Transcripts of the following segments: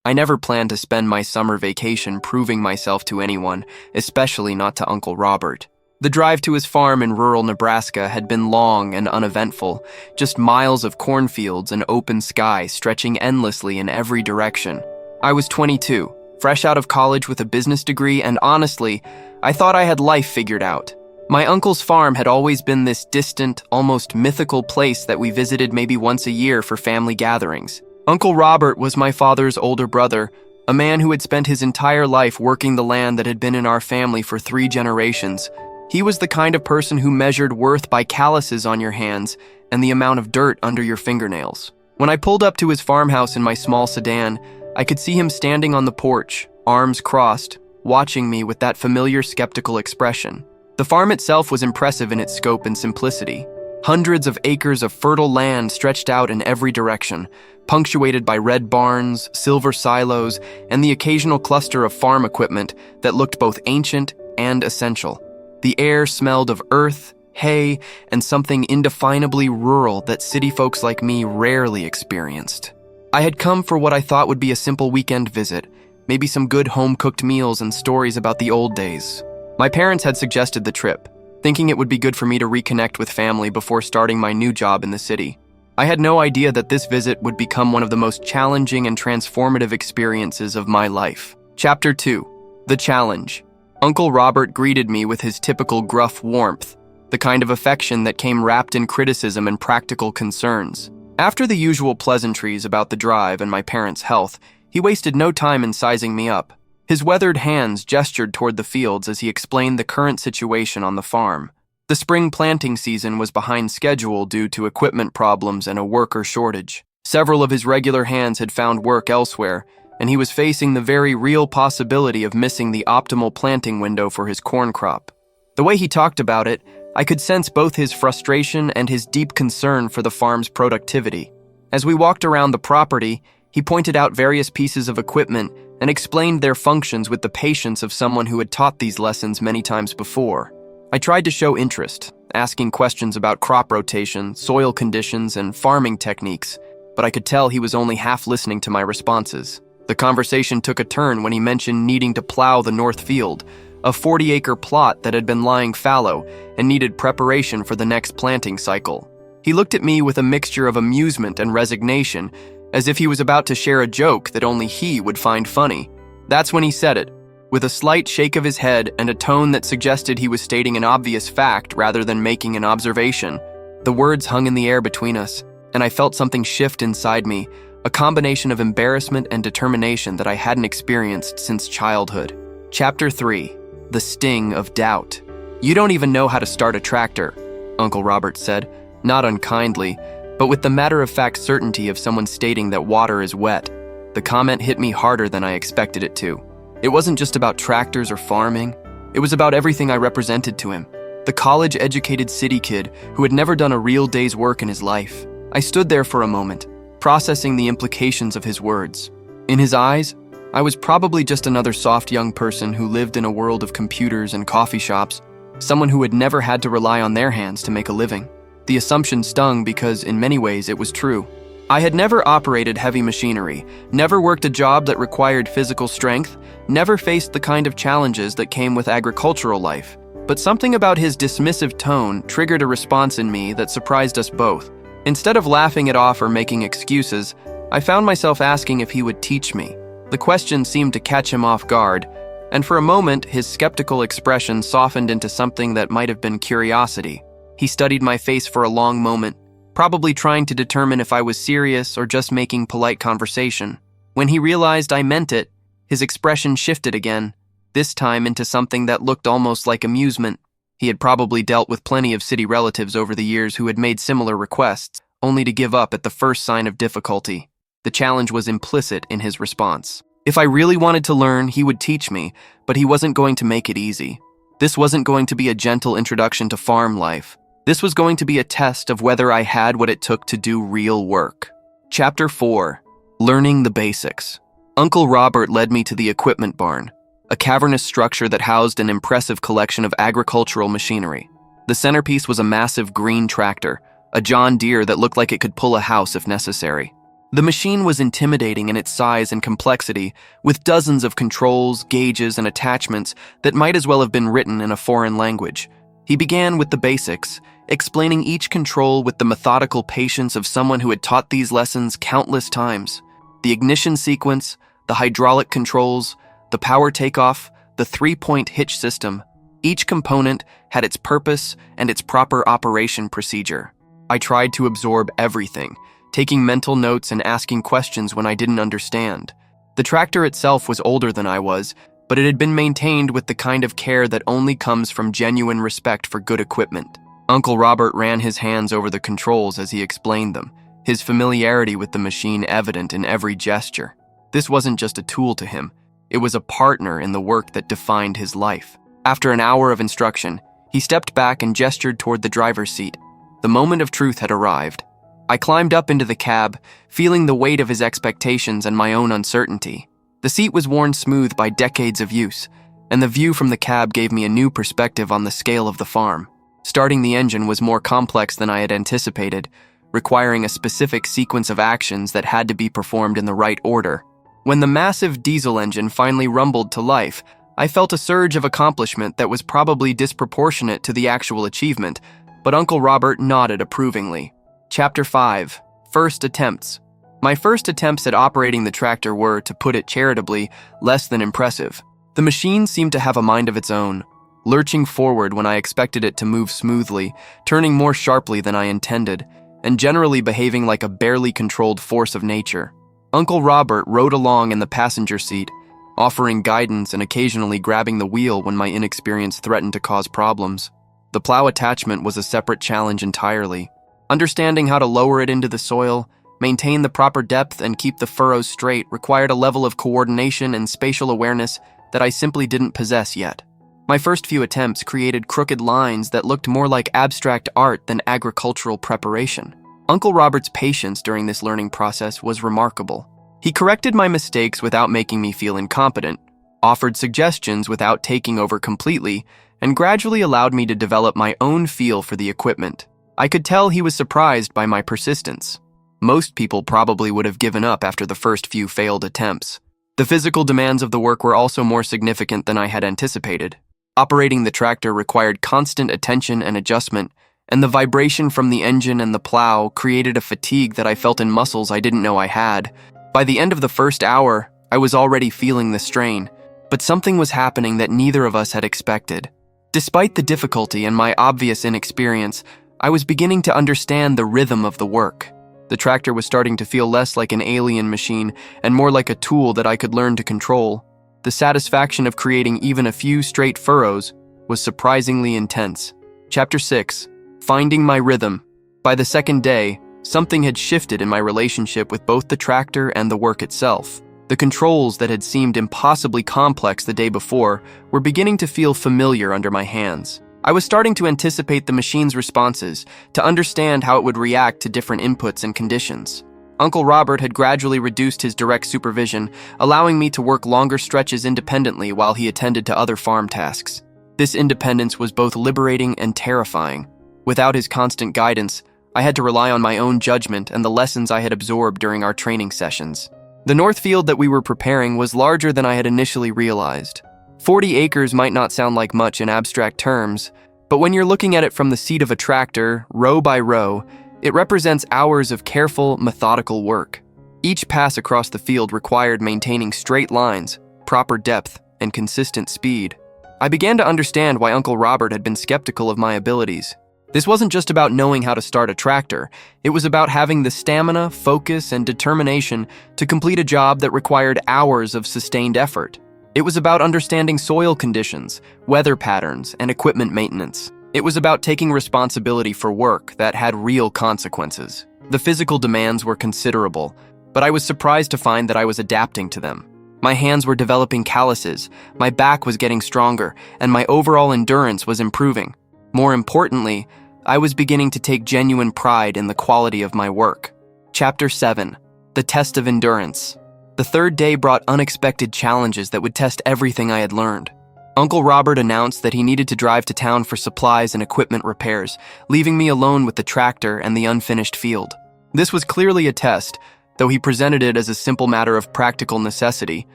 I never planned to spend my summer vacation proving myself to anyone, especially not to Uncle Robert. The drive to his farm in rural Nebraska had been long and uneventful, just miles of cornfields and open sky stretching endlessly in every direction. I was 22, fresh out of college with a business degree, and honestly, I thought I had life figured out. My uncle's farm had always been this distant, almost mythical place that we visited maybe once a year for family gatherings. Uncle Robert was my father's older brother, a man who had spent his entire life working the land that had been in our family for 3 generations. He was the kind of person who measured worth by calluses on your hands and the amount of dirt under your fingernails. When I pulled up to his farmhouse in my small sedan, I could see him standing on the porch, arms crossed, watching me with that familiar skeptical expression. The farm itself was impressive in its scope and simplicity. Hundreds of acres of fertile land stretched out in every direction, punctuated by red barns, silver silos, and the occasional cluster of farm equipment that looked both ancient and essential. The air smelled of earth, hay, and something indefinably rural that city folks like me rarely experienced. I had come for what I thought would be a simple weekend visit, maybe some good home-cooked meals and stories about the old days. My parents had suggested the trip, thinking it would be good for me to reconnect with family before starting my new job in the city. I had no idea that this visit would become one of the most challenging and transformative experiences of my life. Chapter 2. The Challenge. Uncle Robert greeted me with his typical gruff warmth, the kind of affection that came wrapped in criticism and practical concerns. After the usual pleasantries about the drive and my parents' health, he wasted no time in sizing me up. His weathered hands gestured toward the fields as he explained the current situation on the farm. The spring planting season was behind schedule due to equipment problems and a worker shortage. Several of his regular hands had found work elsewhere, and he was facing the very real possibility of missing the optimal planting window for his corn crop. The way he talked about it, I could sense both his frustration and his deep concern for the farm's productivity. As we walked around the property, he pointed out various pieces of equipment and explained their functions with the patience of someone who had taught these lessons many times before. I tried to show interest, asking questions about crop rotation, soil conditions, and farming techniques, but I could tell he was only half listening to my responses. The conversation took a turn when he mentioned needing to plow the north field, a 40-acre plot that had been lying fallow and needed preparation for the next planting cycle. He looked at me with a mixture of amusement and resignation, as if he was about to share a joke that only he would find funny. That's when he said it, with a slight shake of his head and a tone that suggested he was stating an obvious fact rather than making an observation. The words hung in the air between us, and I felt something shift inside me, a combination of embarrassment and determination that I hadn't experienced since childhood. Chapter 3. The Sting of Doubt. "You don't even know how to start a tractor," Uncle Robert said, not unkindly, but with the matter-of-fact certainty of someone stating that water is wet. The comment hit me harder than I expected it to. It wasn't just about tractors or farming. It was about everything I represented to him. The college-educated city kid who had never done a real day's work in his life. I stood there for a moment, processing the implications of his words. In his eyes, I was probably just another soft young person who lived in a world of computers and coffee shops, someone who had never had to rely on their hands to make a living. The assumption stung because, in many ways, it was true. I had never operated heavy machinery, never worked a job that required physical strength, never faced the kind of challenges that came with agricultural life. But something about his dismissive tone triggered a response in me that surprised us both. Instead of laughing it off or making excuses, I found myself asking if he would teach me. The question seemed to catch him off guard, and for a moment, his skeptical expression softened into something that might have been curiosity. He studied my face for a long moment, probably trying to determine if I was serious or just making polite conversation. When he realized I meant it, his expression shifted again, this time into something that looked almost like amusement. He had probably dealt with plenty of city relatives over the years who had made similar requests, only to give up at the first sign of difficulty. The challenge was implicit in his response. If I really wanted to learn, he would teach me, but he wasn't going to make it easy. This wasn't going to be a gentle introduction to farm life. This was going to be a test of whether I had what it took to do real work. Chapter 4. Learning the Basics. Uncle Robert led me to the equipment barn, a cavernous structure that housed an impressive collection of agricultural machinery. The centerpiece was a massive green tractor, a John Deere that looked like it could pull a house if necessary. The machine was intimidating in its size and complexity, with dozens of controls, gauges, and attachments that might as well have been written in a foreign language. He began with the basics, explaining each control with the methodical patience of someone who had taught these lessons countless times. The ignition sequence, the hydraulic controls, the power takeoff, the three-point hitch system. Each component had its purpose and its proper operation procedure. I tried to absorb everything, taking mental notes and asking questions when I didn't understand. The tractor itself was older than I was, but it had been maintained with the kind of care that only comes from genuine respect for good equipment. Uncle Robert ran his hands over the controls as he explained them, his familiarity with the machine evident in every gesture. This wasn't just a tool to him, it was a partner in the work that defined his life. After an hour of instruction, he stepped back and gestured toward the driver's seat. The moment of truth had arrived. I climbed up into the cab, feeling the weight of his expectations and my own uncertainty. The seat was worn smooth by decades of use, and the view from the cab gave me a new perspective on the scale of the farm. Starting the engine was more complex than I had anticipated, requiring a specific sequence of actions that had to be performed in the right order. When the massive diesel engine finally rumbled to life, I felt a surge of accomplishment that was probably disproportionate to the actual achievement, but Uncle Robert nodded approvingly. Chapter 5. First Attempts. My first attempts at operating the tractor were, to put it charitably, less than impressive. The machine seemed to have a mind of its own, lurching forward when I expected it to move smoothly, turning more sharply than I intended, and generally behaving like a barely controlled force of nature. Uncle Robert rode along in the passenger seat, offering guidance and occasionally grabbing the wheel when my inexperience threatened to cause problems. The plow attachment was a separate challenge entirely. Understanding how to lower it into the soil, maintain the proper depth, and keep the furrows straight required a level of coordination and spatial awareness that I simply didn't possess yet. My first few attempts created crooked lines that looked more like abstract art than agricultural preparation. Uncle Robert's patience during this learning process was remarkable. He corrected my mistakes without making me feel incompetent, offered suggestions without taking over completely, and gradually allowed me to develop my own feel for the equipment. I could tell he was surprised by my persistence. Most people probably would have given up after the first few failed attempts. The physical demands of the work were also more significant than I had anticipated. Operating the tractor required constant attention and adjustment, and the vibration from the engine and the plow created a fatigue that I felt in muscles I didn't know I had. By the end of the first hour, I was already feeling the strain, but something was happening that neither of us had expected. Despite the difficulty and my obvious inexperience, I was beginning to understand the rhythm of the work. The tractor was starting to feel less like an alien machine and more like a tool that I could learn to control. The satisfaction of creating even a few straight furrows was surprisingly intense. Chapter 6. Finding my rhythm. By the second day, something had shifted in my relationship with both the tractor and the work itself. The controls that had seemed impossibly complex the day before were beginning to feel familiar under my hands. I was starting to anticipate the machine's responses, to understand how it would react to different inputs and conditions. Uncle Robert had gradually reduced his direct supervision, allowing me to work longer stretches independently while he attended to other farm tasks. This independence was both liberating and terrifying. Without his constant guidance, I had to rely on my own judgment and the lessons I had absorbed during our training sessions. The north field that we were preparing was larger than I had initially realized. 40 acres might not sound like much in abstract terms, but when you're looking at it from the seat of a tractor, row by row, it represents hours of careful, methodical work. Each pass across the field required maintaining straight lines, proper depth, and consistent speed. I began to understand why Uncle Robert had been skeptical of my abilities. This wasn't just about knowing how to start a tractor. It was about having the stamina, focus, and determination to complete a job that required hours of sustained effort. It was about understanding soil conditions, weather patterns, and equipment maintenance. It was about taking responsibility for work that had real consequences. The physical demands were considerable, but I was surprised to find that I was adapting to them. My hands were developing calluses, my back was getting stronger, and my overall endurance was improving. More importantly, I was beginning to take genuine pride in the quality of my work. Chapter 7. The Test of Endurance. The third day brought unexpected challenges that would test everything I had learned. Uncle Robert announced that he needed to drive to town for supplies and equipment repairs, leaving me alone with the tractor and the unfinished field. This was clearly a test, Though he presented it as a simple matter of practical necessity,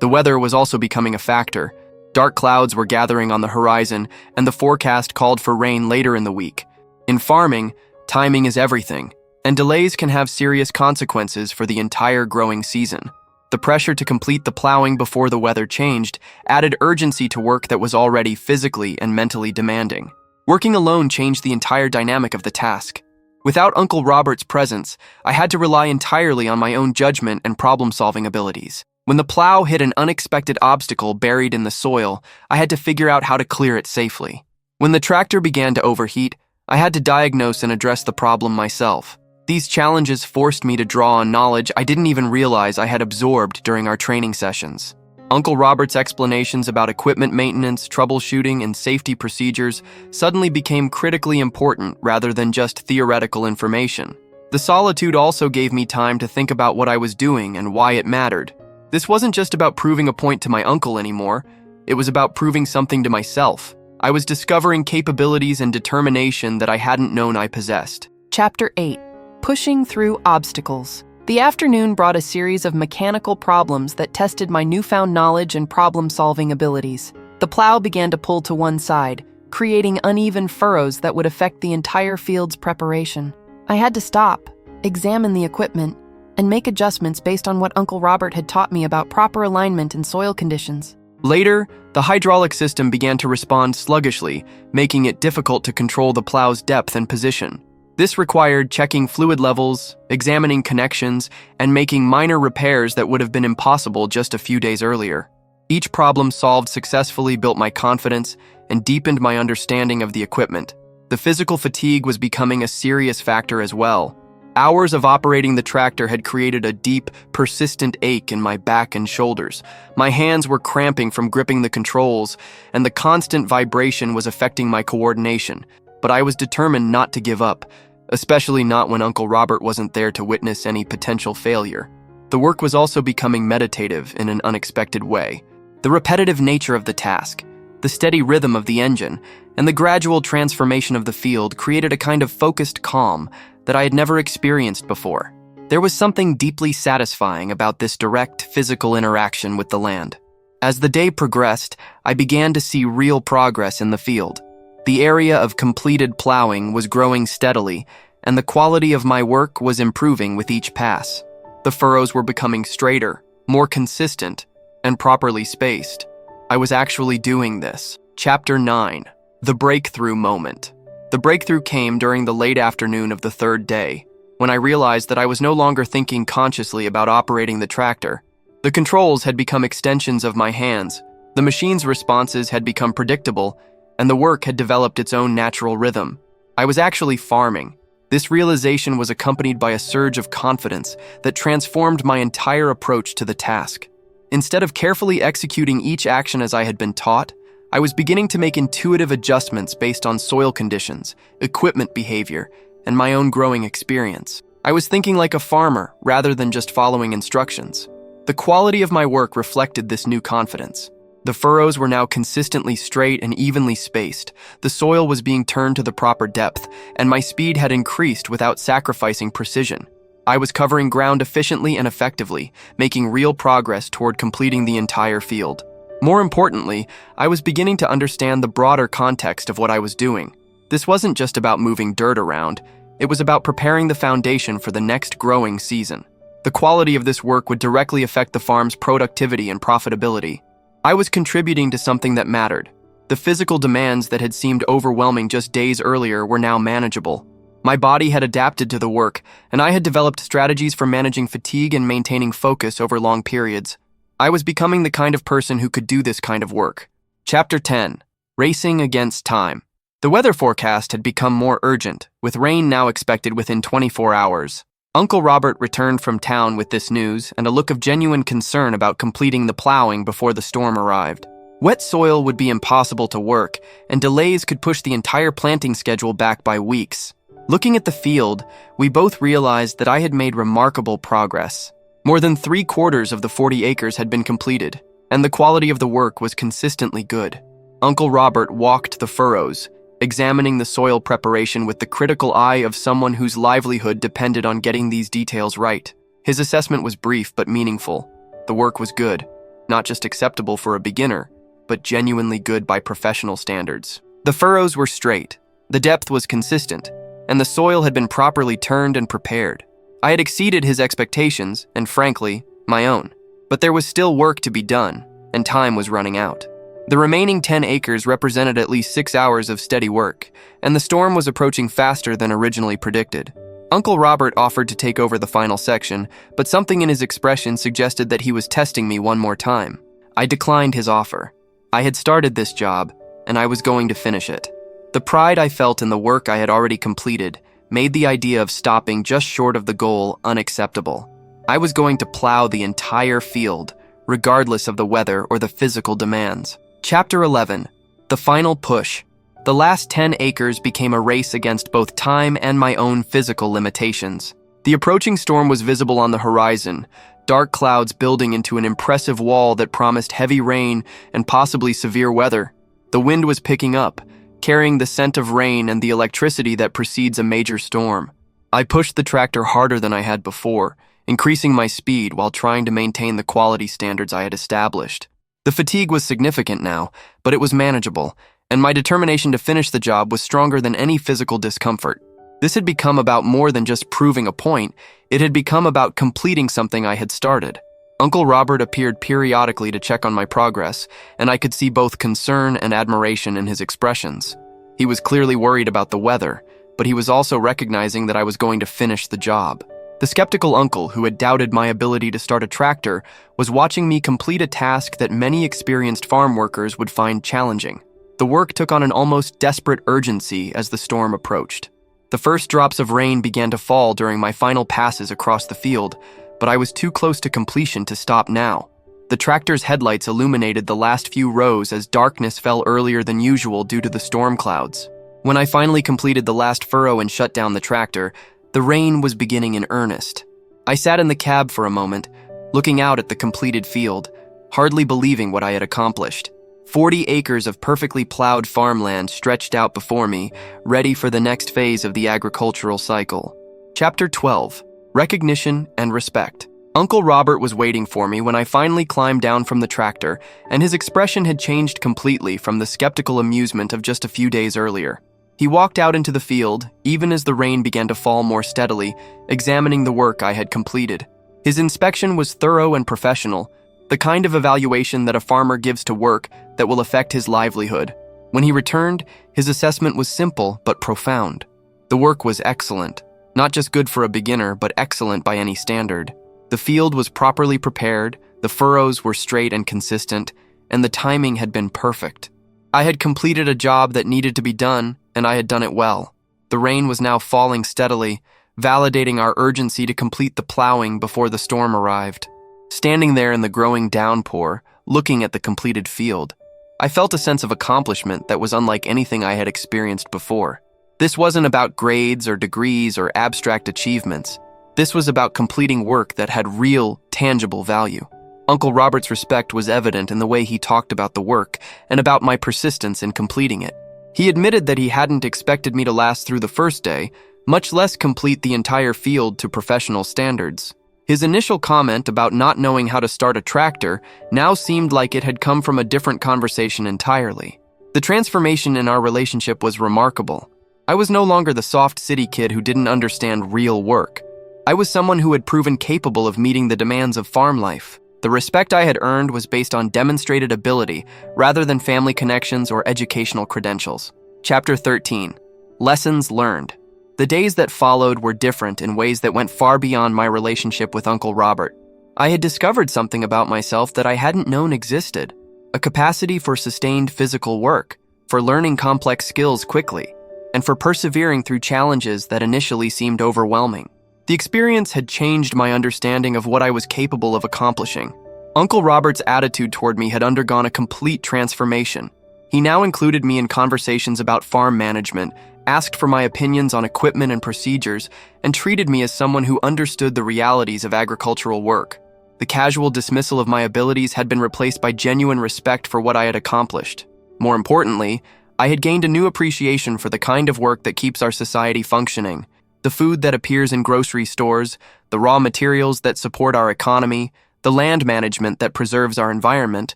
the weather was also becoming a factor. Dark clouds were gathering on the horizon, and the forecast called for rain later in the week. In farming, timing is everything, and delays can have serious consequences for the entire growing season. The pressure to complete the plowing before the weather changed added urgency to work that was already physically and mentally demanding. Working alone changed the entire dynamic of the task. Without Uncle Robert's presence, I had to rely entirely on my own judgment and problem-solving abilities. When the plow hit an unexpected obstacle buried in the soil, I had to figure out how to clear it safely. When the tractor began to overheat, I had to diagnose and address the problem myself. These challenges forced me to draw on knowledge I didn't even realize I had absorbed during our training sessions. Uncle Robert's explanations about equipment maintenance, troubleshooting, and safety procedures suddenly became critically important rather than just theoretical information. The solitude also gave me time to think about what I was doing and why it mattered. This wasn't just about proving a point to my uncle anymore, it was about proving something to myself. I was discovering capabilities and determination that I hadn't known I possessed. Chapter 8. Pushing Through Obstacles. The afternoon brought a series of mechanical problems that tested my newfound knowledge and problem-solving abilities. The plow began to pull to one side, creating uneven furrows that would affect the entire field's preparation. I had to stop, examine the equipment, and make adjustments based on what Uncle Robert had taught me about proper alignment and soil conditions. Later, the hydraulic system began to respond sluggishly, making it difficult to control the plow's depth and position. This required checking fluid levels, examining connections, and making minor repairs that would have been impossible just a few days earlier. Each problem solved successfully built my confidence and deepened my understanding of the equipment. The physical fatigue was becoming a serious factor as well. Hours of operating the tractor had created a deep, persistent ache in my back and shoulders. My hands were cramping from gripping the controls, and the constant vibration was affecting my coordination. But I was determined not to give up, especially not when Uncle Robert wasn't there to witness any potential failure. The work was also becoming meditative in an unexpected way. The repetitive nature of the task, the steady rhythm of the engine, and the gradual transformation of the field created a kind of focused calm that I had never experienced before. There was something deeply satisfying about this direct physical interaction with the land. As the day progressed, I began to see real progress in the field. The area of completed plowing was growing steadily, and the quality of my work was improving with each pass. The furrows were becoming straighter, more consistent, and properly spaced. I was actually doing this. Chapter 9. The Breakthrough Moment. The breakthrough came during the late afternoon of the third day, when I realized that I was no longer thinking consciously about operating the tractor. The controls had become extensions of my hands, the machine's responses had become predictable, and the work had developed its own natural rhythm. I was actually farming. This realization was accompanied by a surge of confidence that transformed my entire approach to the task. Instead of carefully executing each action as I had been taught, I was beginning to make intuitive adjustments based on soil conditions, equipment behavior, and my own growing experience. I was thinking like a farmer rather than just following instructions. The quality of my work reflected this new confidence. The furrows were now consistently straight and evenly spaced, the soil was being turned to the proper depth, and my speed had increased without sacrificing precision. I was covering ground efficiently and effectively, making real progress toward completing the entire field. More importantly, I was beginning to understand the broader context of what I was doing. This wasn't just about moving dirt around, it was about preparing the foundation for the next growing season. The quality of this work would directly affect the farm's productivity and profitability. I was contributing to something that mattered. The physical demands that had seemed overwhelming just days earlier were now manageable. My body had adapted to the work, and I had developed strategies for managing fatigue and maintaining focus over long periods. I was becoming the kind of person who could do this kind of work. Chapter 10. Racing Against Time. The weather forecast had become more urgent, with rain now expected within 24 hours. Uncle Robert returned from town with this news and a look of genuine concern about completing the plowing before the storm arrived. Wet soil would be impossible to work, and delays could push the entire planting schedule back by weeks. Looking at the field, we both realized that I had made remarkable progress. More than 3/4 of the 40 acres had been completed, and the quality of the work was consistently good. Uncle Robert walked the furrows, examining the soil preparation with the critical eye of someone whose livelihood depended on getting these details right. His assessment was brief but meaningful. The work was good, not just acceptable for a beginner, but genuinely good by professional standards. The furrows were straight, the depth was consistent, and the soil had been properly turned and prepared. I had exceeded his expectations, and frankly, my own. But there was still work to be done, and time was running out. The remaining 10 acres represented at least 6 hours of steady work, and the storm was approaching faster than originally predicted. Uncle Robert offered to take over the final section, but something in his expression suggested that he was testing me one more time. I declined his offer. I had started this job, and I was going to finish it. The pride I felt in the work I had already completed made the idea of stopping just short of the goal unacceptable. I was going to plow the entire field, regardless of the weather or the physical demands. Chapter 11. The Final Push. The last 10 acres became a race against both time and my own physical limitations. The approaching storm was visible on the horizon, dark clouds building into an impressive wall that promised heavy rain and possibly severe weather. The wind was picking up, carrying the scent of rain and the electricity that precedes a major storm. I pushed the tractor harder than I had before, increasing my speed while trying to maintain the quality standards I had established. The fatigue was significant now, but it was manageable, and my determination to finish the job was stronger than any physical discomfort. This had become about more than just proving a point, it had become about completing something I had started. Uncle Robert appeared periodically to check on my progress, and I could see both concern and admiration in his expressions. He was clearly worried about the weather, but he was also recognizing that I was going to finish the job. The skeptical uncle, who had doubted my ability to start a tractor, was watching me complete a task that many experienced farm workers would find challenging. The work took on an almost desperate urgency as the storm approached. The first drops of rain began to fall during my final passes across the field, but I was too close to completion to stop now. The tractor's headlights illuminated the last few rows as darkness fell earlier than usual due to the storm clouds. When I finally completed the last furrow and shut down the tractor, the rain was beginning in earnest. I sat in the cab for a moment, looking out at the completed field, hardly believing what I had accomplished. 40 acres of perfectly plowed farmland stretched out before me, ready for the next phase of the agricultural cycle. Chapter 12. Recognition and Respect. Uncle Robert was waiting for me when I finally climbed down from the tractor, and his expression had changed completely from the skeptical amusement of just a few days earlier. He walked out into the field, even as the rain began to fall more steadily, examining the work I had completed. His inspection was thorough and professional, the kind of evaluation that a farmer gives to work that will affect his livelihood. When he returned, his assessment was simple but profound. The work was excellent, not just good for a beginner, but excellent by any standard. The field was properly prepared, the furrows were straight and consistent, and the timing had been perfect. I had completed a job that needed to be done, and I had done it well. The rain was now falling steadily, validating our urgency to complete the plowing before the storm arrived. Standing there in the growing downpour, looking at the completed field, I felt a sense of accomplishment that was unlike anything I had experienced before. This wasn't about grades or degrees or abstract achievements. This was about completing work that had real, tangible value. Uncle Robert's respect was evident in the way he talked about the work and about my persistence in completing it. He admitted that he hadn't expected me to last through the first day, much less complete the entire field to professional standards. His initial comment about not knowing how to start a tractor now seemed like it had come from a different conversation entirely. The transformation in our relationship was remarkable. I was no longer the soft city kid who didn't understand real work. I was someone who had proven capable of meeting the demands of farm life. The respect I had earned was based on demonstrated ability rather than family connections or educational credentials. Chapter 13. Lessons Learned. The days that followed were different in ways that went far beyond my relationship with Uncle Robert. I had discovered something about myself that I hadn't known existed, a capacity for sustained physical work, for learning complex skills quickly, and for persevering through challenges that initially seemed overwhelming. The experience had changed my understanding of what I was capable of accomplishing. Uncle Robert's attitude toward me had undergone a complete transformation. He now included me in conversations about farm management, asked for my opinions on equipment and procedures, and treated me as someone who understood the realities of agricultural work. The casual dismissal of my abilities had been replaced by genuine respect for what I had accomplished. More importantly, I had gained a new appreciation for the kind of work that keeps our society functioning. The food that appears in grocery stores, the raw materials that support our economy, the land management that preserves our environment.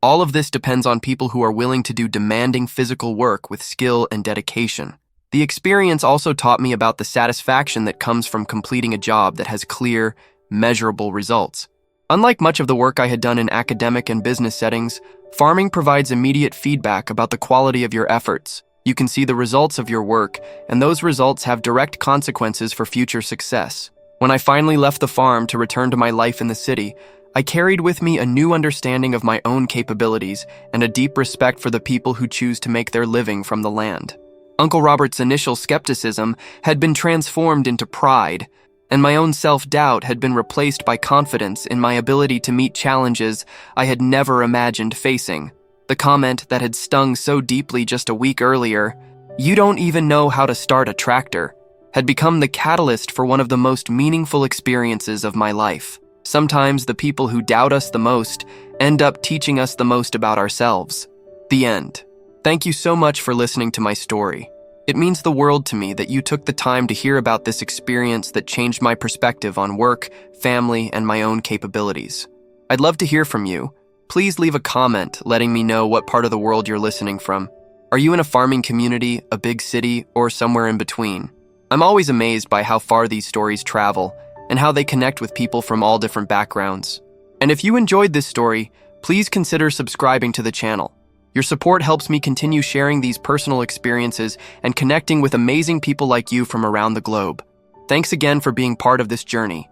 All of this depends on people who are willing to do demanding physical work with skill and dedication. The experience also taught me about the satisfaction that comes from completing a job that has clear, measurable results. Unlike much of the work I had done in academic and business settings, farming provides immediate feedback about the quality of your efforts. You can see the results of your work, and those results have direct consequences for future success. When I finally left the farm to return to my life in the city, I carried with me a new understanding of my own capabilities and a deep respect for the people who choose to make their living from the land. Uncle Robert's initial skepticism had been transformed into pride, and my own self-doubt had been replaced by confidence in my ability to meet challenges I had never imagined facing. The comment that had stung so deeply just a week earlier, "You don't even know how to start a tractor," had become the catalyst for one of the most meaningful experiences of my life. Sometimes the people who doubt us the most end up teaching us the most about ourselves. The end. Thank you so much for listening to my story. It means the world to me that you took the time to hear about this experience that changed my perspective on work, family, and my own capabilities. I'd love to hear from you. Please leave a comment letting me know what part of the world you're listening from. Are you in a farming community, a big city, or somewhere in between? I'm always amazed by how far these stories travel and how they connect with people from all different backgrounds. And if you enjoyed this story, please consider subscribing to the channel. Your support helps me continue sharing these personal experiences and connecting with amazing people like you from around the globe. Thanks again for being part of this journey.